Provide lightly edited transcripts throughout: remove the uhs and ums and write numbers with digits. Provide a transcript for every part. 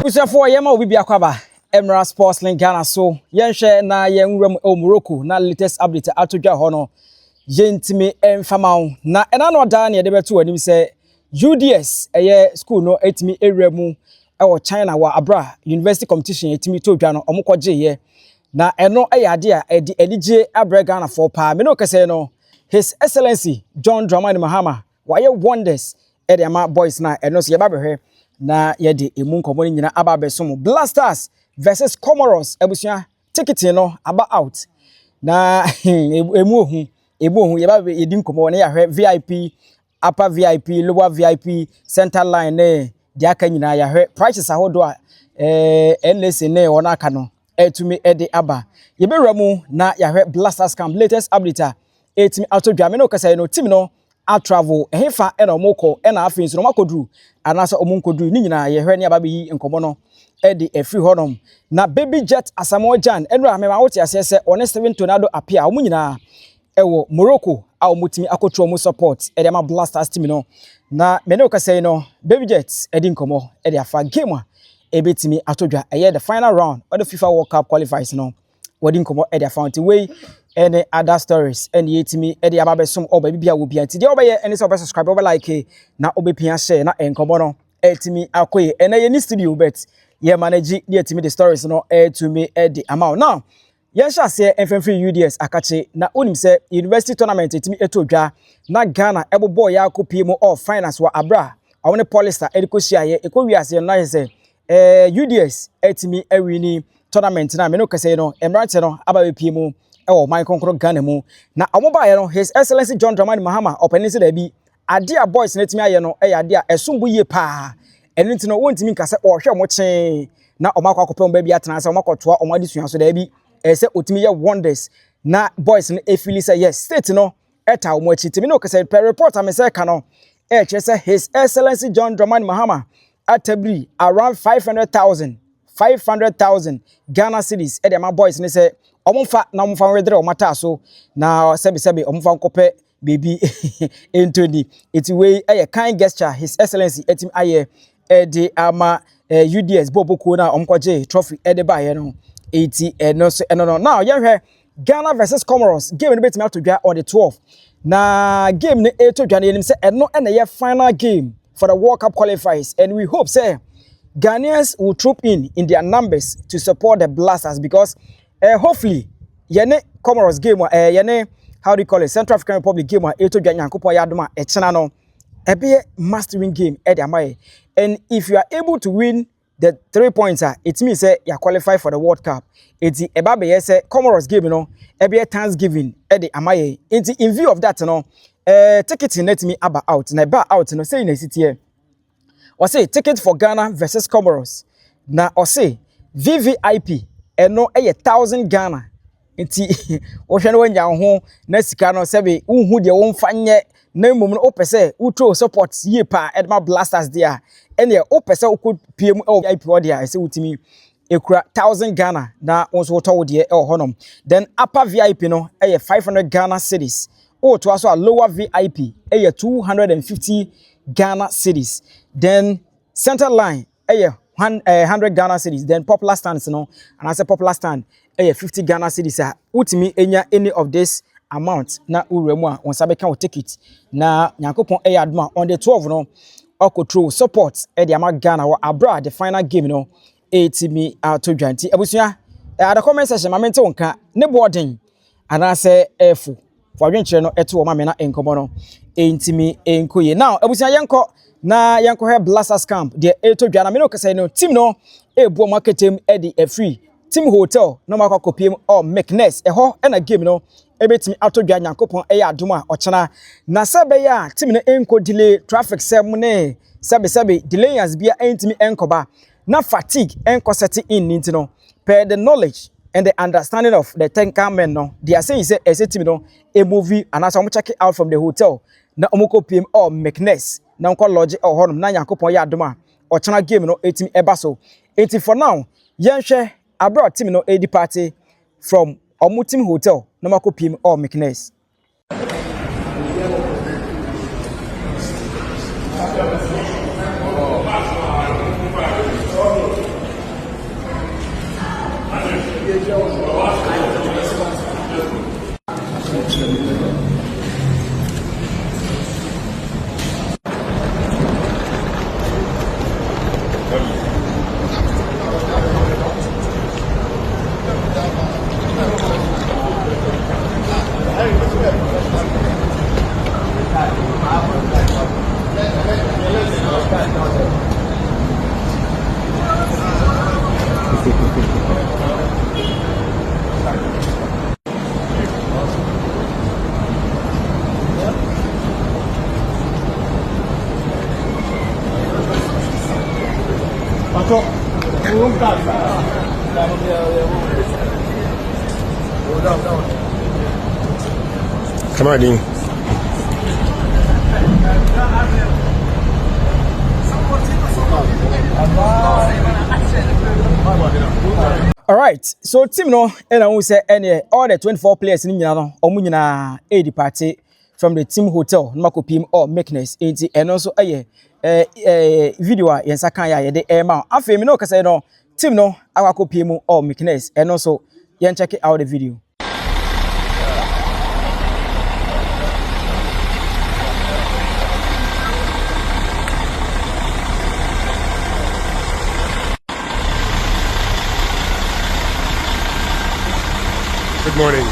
Busafo yema obi biakwaba Emerald Sports Link Ghana so yenhwe na yenwram Morocco na latest update atodwa ho no yentimi emfama na ena no da na ye de beto anim se UDS eye school no etimi ewramu ewo China wa Abra University competition etimi todwa no omukọje ye na eno ade a edi elige Abra Ghana for pa me no kese no His Excellency John Dramani Mahama waye wonders e de ama boys na eno so ye ba behwe na yede emu nkomo ni nyina aba besom Blasters versus Comoros ebusua ticket no aba out na emu ohu ye ba yedi nkomo na ya hwe VIP upper VIP lower VIP center line ne di aka nyina ya hwe prices ahodo a NS ne ona aka no etumi ede aba ye bewramu na ya hwe Blasters camp latest update etimi atodwa me no kasa no team no a travel ehefa ena omoko ena afin so makodru anasa omunkodru ni nyina ye hwe ne aba yi nkomo no e de efri honom na Baby Jet Asamoah Gyan enura me ma wote asese one 7 tornado appear omu nyina ewo Morocco a omutimi akotro mu support e de ma Blasters team no na me ne okasai no Baby Jet e di nkomo e de afa game a ebetimi atodwa eye the final round of the FIFA World Cup qualifiers no wadi nkomo e de afa until way any other stories and yetimi e de aba some oba bibia wo bia nti de oba ye any so subscribe oba like na obepia share na enkomo no etimi akoye ena ye ni studio bet ye manage de etimi the stories no to me e de amount now ye sha se enfemfri UDS akache na onim se university tournament etimi etodwa na Ghana ebobo ya akopie mu of finance wa Abra awone Polyester edikosia ye ekowiase na ye se UDS etimi awini tournament na me no kase no emrante no aba bepie mu ewo man konkro Ghana mu na amoba ye no His Excellency John Dramani Mahama openese da bi ade a boys na timi aye no ade a esumbu ye pa eno ntino wontimi nkase ohwe mo kyen na omakwa akopem ba bi atena se omakotoa omadi suan so da bi ese otimi ye wonders na boys no efili say yes state no eta omo achi timi no kase per report amese ka no chese His Excellency John Dramani Mahama atabri around 500,000 Ghana cedis e de ma boys ne say omfa na omfa wedre omata so na sebi omfa nkope baby Anthony iti we a kind gesture His Excellency etim aye de ama UDS boboko na omkwaje trophy e de ba ye no iti no so no now ye hwe Ghana versus Comoros game no betimi atodwa on the 12th na game ne etodwa na enim se eno na ye final game for the World Cup qualifiers and we hope say Ghanaians will troop in their numbers to support the Blasters because hopefully yene Comoros game yene how do you call it Central African Republic game etodwa nyankopon ya adoma e chena no be must win game e de amaye and if you are able to win the 3 points it means say you qualify for the World Cup it eba be say Comoros game no be Thanksgiving e de amaye in view of that no ticket net me aba out na ba out no say na city here or say ticket for Ghana versus Comoros na or say VVIP eno 1,000 Ghana nti wo hwe no wanya ho na sika no sebe unhu de wo mfa nye na mum no opese utro support ye pa edma Blasters there ene opese ukọ PM VIP order ese utimi ekura 1,000 Ghana na onso woto wo de honom then upper VIP no 500 Ghana cedis o to aso lower VIP 250 Ghana cedis then center line 100 Ghana cedis then popular stands no and I say popular stand 50 Ghana cedis utimi enya any of this amount na uremu a on sabe kan ticket na nyankopon aduma on the 12 no okotro support de ama Ghana wa Abra the final game no etimi atodwa nti abusua the comment section mamente wonka ne boarding ana say efu for adwenkyere no eto ma me na enkomo no entimi enkoye now abusua yenko na yenko he Blasters camp de etodwa na me no kasa no team no ebu marketem e de free team hotel no makwa kopiem o Meknes ho na game no ebetimi atodwa nyankopon adoma ochena na sebe ya team no enko delay traffic sem ne sebe delayers bia entimi enkoba na fatigue enko set in nti no per the knowledge and the understanding of the tanker men no they are saying say team no a movie and as I'm check out from the hotel na omoko PM o Meknes na nko lodge o honum na nyankopon adoma ochena game no etimi eba so enti for now yenhwe Abroad team no AD party from Omutim Hotel, no mako PM or Meknes. Come on in. All right, so team no, and I will say any all the 24 players in Yano, Omunina, 80 party from the team hotel, Makopim or Meknes, and also a video, Yansakaya, the air mount. I feel no, because I know team no, Awakopim or Meknes, and also Yan check out the video. Good morning.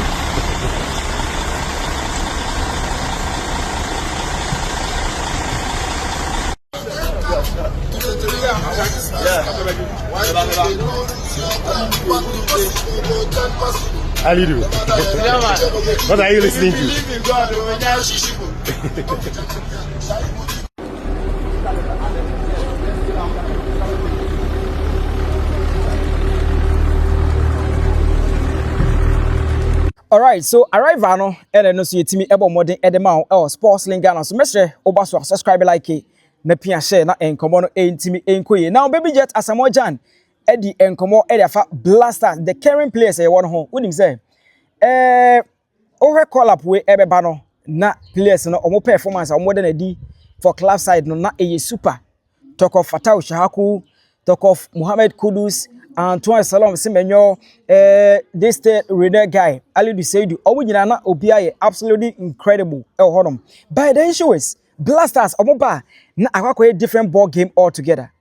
How do you do? What are you listening to? All right, so arrive ano and then so yetimi ebo modern edema or sports link Ghana so mesre obaso subscribe like na pia share na enkomo no entimi enkoye. Now baby jet Asamoah Gyan edi enkomo edi afa blasters the current players e won ho unim say over call up we ebeba no na players no omo performance omo de na di for club side no na eye super talk of Fatau Shahaku, talk of Muhammad Kudus Antoine Salom Semenyo, this Rene guy, Ali Duseidu, Omunyina na Obiaye, absolutely incredible. By the issue is, Blasters, Omoba, na akwakoye different ball game altogether.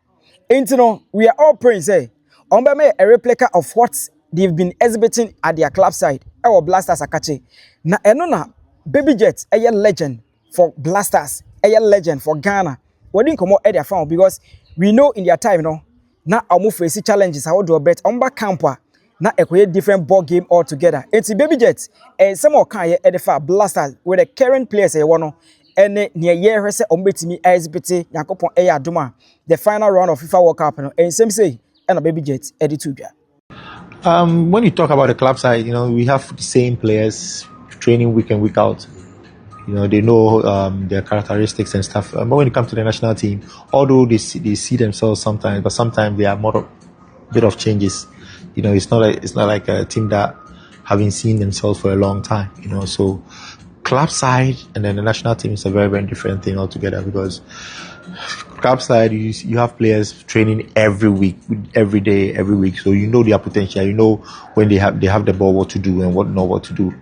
And you know, we are all praying, say, Ombame a replica of what they've been exhibiting at their club side. Our Blasters akache. Na enona, Baby Jet, a legend for Blasters, a legend for Ghana. We didn't come out at their farm because we know in their time, you know, na amu face challenges how do bet omba camper na ekoye different ball game altogether. It's Baby Jet and some more kan ye edefa Blasters with the current players e wono ene near year se ombetimi exhibit yakopon e adoma the final round of FIFA World Cup no and same say and Baby Jet editubia. When you talk about the club side, you know, we have the same players training week in, week out. You know, they know their characteristics and stuff. But when it comes to the national team, although they see themselves sometimes, but sometimes they are more bit of changes. You know, it's not like a team that haven't seen themselves for a long time. You know, so club side and then the national team is a very, very different thing altogether because club side you have players training every week, every day, every week. So you know their potential. You know when they have the ball, what to do and what to do.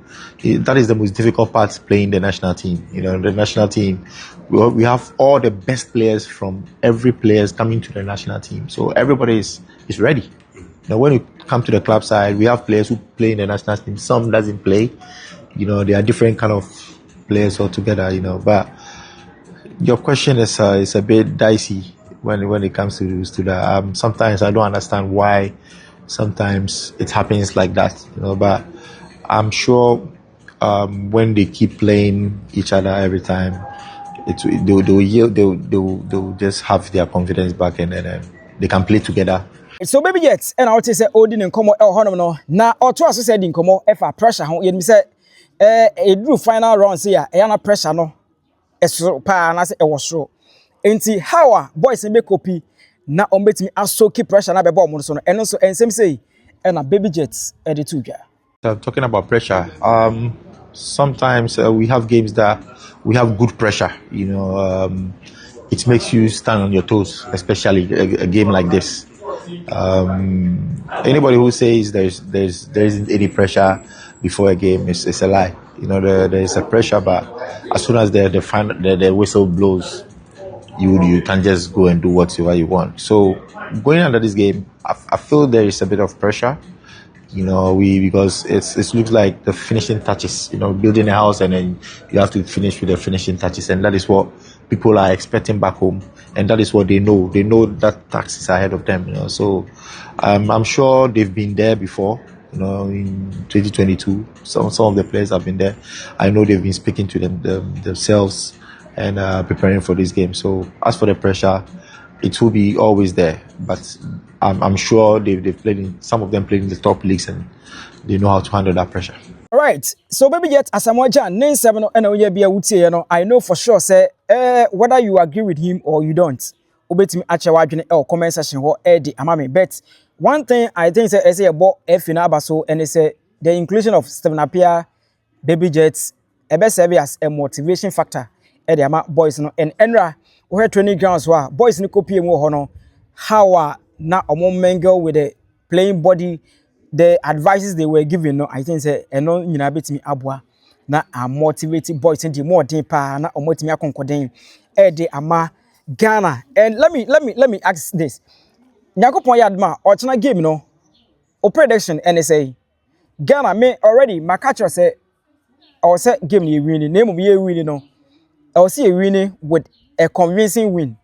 That is the most difficult part playing the national team. You know, the national team, we have all the best players from every players coming to the national team. So everybody is ready. Now when you come to the club side, we have players who play in the national team. Some doesn't play. You know, they are different kind of players altogether. You know, but your question is a bit dicey when it comes to that. Sometimes I don't understand why. Sometimes it happens like that. You know, but I'm sure. When they keep playing each other every time, they'll just have their confidence back and then they can play together. So Baby Jet, and I would say Odin and Como El Honono. Now, or to us said in Como, if a pressure, you say, a drew final rounds here, a pressure no, a so pa, and I say, it was so. And see how boys in make copy now on bet me as so keep pressure na be ball monsono, and also, and same say, and a Baby Jets at the two guy. Talking about pressure, sometimes we have games that we have good pressure. You know, it makes you stand on your toes, especially a game like this. Anybody who says there isn't any pressure before a game is a lie. You know, there is a pressure, but as soon as the whistle blows, you can just go and do whatever you want. So going under this game, I feel there is a bit of pressure. You know, because it looks like the finishing touches, you know, building a house and then you have to finish with the finishing touches, and that is what people are expecting back home, and that is what they know. They know that tax is ahead of them, you know. So I'm sure they've been there before, you know, in 2022. Some of the players have been there. I know they've been speaking to themselves and preparing for this game. So as for the pressure, it will be always there. But I'm sure they've played in, some of them played in the top leagues, and they know how to handle that pressure. All right, so baby yet Asamoah Gyan name 7 no and we be a wutie you know I know for sure say whether you agree with him or you don't obetimi ache wadwene comment section ho di amame. But one thing I think say about Fina Abaso and say the inclusion of Stephen Appiah, baby jets ebe serve as a motivation factor the ama boys no and enra we training grounds wa boys ni kopie mu ho no how na omo mingle with the playing body. The advices they were giving, no, I think say eno nyina betimi aboa na motivated boys in the more deeper na omotimi akonkoden de ama Ghana. And let me ask this. Nyakopon yadma ochena game no o prediction and say Ghana me already my catcher say I say game ni win name of ye win no I will see a winning with a convincing win,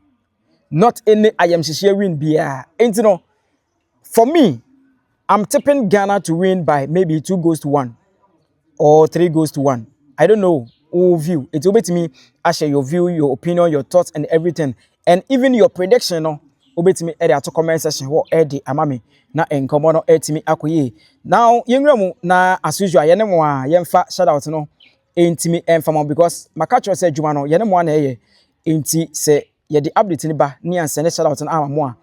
not any I am win bia. And you know, for me I'm tipping Ghana to win by maybe 2-1 or 3-1. I don't know who view. It will be to me. I share your view, your opinion, your thoughts, and everything, and even your prediction. No, will be to me. At the comment section. What Eddie Amami na enkomo no to me akoye. Now yengramu na as usual. Yenemwa yemfa shout out no. Enti me enfamo because makacho say juma no yenemwa na eye. Enti say ye the update ni ba ni ansene shout out na amamo a.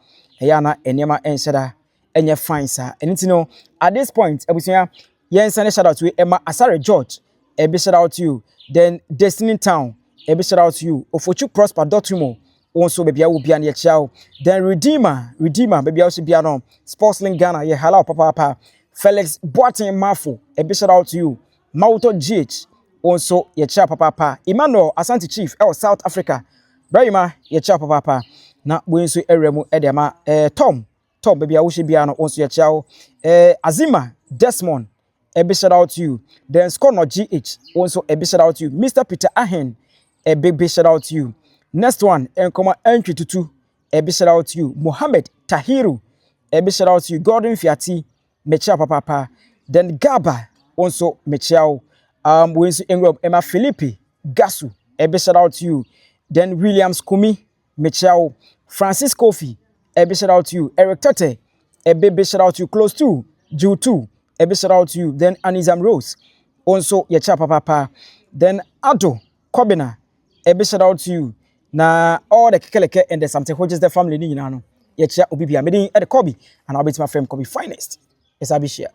Eya na enema enshada. Enye fine sir. And you know, at this point, Abusia, yen send a shout out to Emma ASARE George, a big shout out to you. Then Destiny Town, a big shout out to you. Ofochu Prosper Dotumo, also baby I will be an yachao. Then Redeemer, baby I will be on Sportslink Ghana, ye hello papa. Felix Boatin Mafo, a big shout out to you. Mauto GH, also ye cha papa. Emmanuel Asante Chief, South Africa. Brahima, ye cha papa. Na wensu eremu edema Tom baby I wish be an also your child. Azima Desmond, a big shout out to you. Then Scorno GH, also a big shout out to you. Mr. Peter Ahen, a big shout out to you. Next one, entry to 2, a big shout out to you. Mohammed Tahiru, a big shout out to you. Gordon Fiati, Mechia Papa. Then Gaba, also Mechia. Winsu Ingram, Emma Philippi, Gasu, a big shout out to you. Then Williams Kumi, Mechia. Francis Kofi, a big shout out to you. Eric Tate, a big shout out to you. Close to Jew 2, a big shout out to you. Then Anizam Rose, also your chapa papa. Then Ado Kobina, a big shout out to you. Na all the Kekeleke and the something which is the family ni nano. Your cha ubibia meeting at the Kobe, and I'll be to my friend Kobe finest. Yes, I'll be share.